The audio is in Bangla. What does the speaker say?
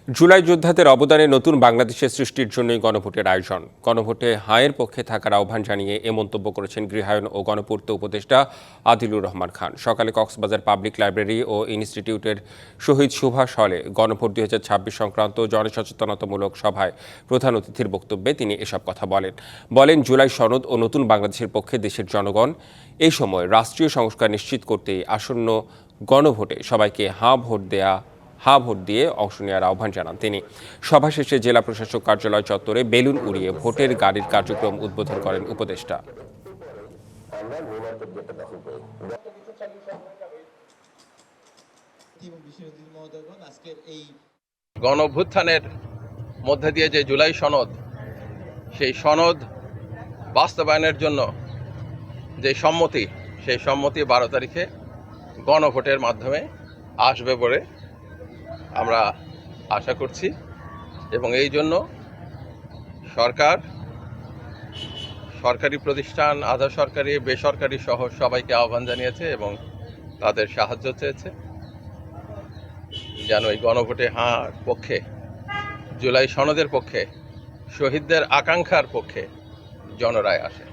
জুলাই যোদ্ধাদের অবদানে নতুন বাংলাদেশের সৃষ্টির জন্যই গণভোটের আয়োজন। গণভোটে হায়ের পক্ষে থাকার আহ্বান জানিয়ে এ মন্তব্য করেছেন গৃহায়ন ও গণপূর্ত উপদেষ্টা আদিলুর রহমান খান। সকালে কক্সবাজার পাবলিক লাইব্রেরি ও ইনস্টিটিউটের শহীদ সুভাষ হলে গণভোট 2026 সংক্রান্ত জনসচেতনতামূলক সভায় প্রধান অতিথির বক্তব্যে তিনি এসব কথা বলেন জুলাই সনদ ও নতুন বাংলাদেশের পক্ষে দেশের জনগণ। এই সময় রাষ্ট্রীয় সংস্কার নিশ্চিত করতেই আসন্ন গণভোটে সবাইকে হাঁ ভোট দিয়ে অংশ নেওয়ার আহ্বান জানান তিনি। সভা শেষে জেলা প্রশাসক কার্যালয় চত্বরে বেলুন উড়িয়ে ভোটের গাড়ির কার্যক্রম উদ্বোধন করেন উপদেষ্টা। গণঅভ্যুত্থানের মধ্যে দিয়ে যে জুলাই সনদ, সেই সনদ বাস্তবায়নের জন্য যে সম্মতি, সেই সম্মতি 12 তারিখে গণভোটের মাধ্যমে আসবে বলে আমরা আশা করছি এবং এই জন্য সরকারি প্রতিষ্ঠান, আধা সরকারি, বেসরকারি সহ সবাইকে আহ্বান জানিয়েছে এবং তাদের সাহায্য চেয়েছে যেন এই গণভোটে হাঁর পক্ষে, জুলাই সনদের পক্ষে, শহীদদের আকাঙ্ক্ষার পক্ষে জনরায় আসে।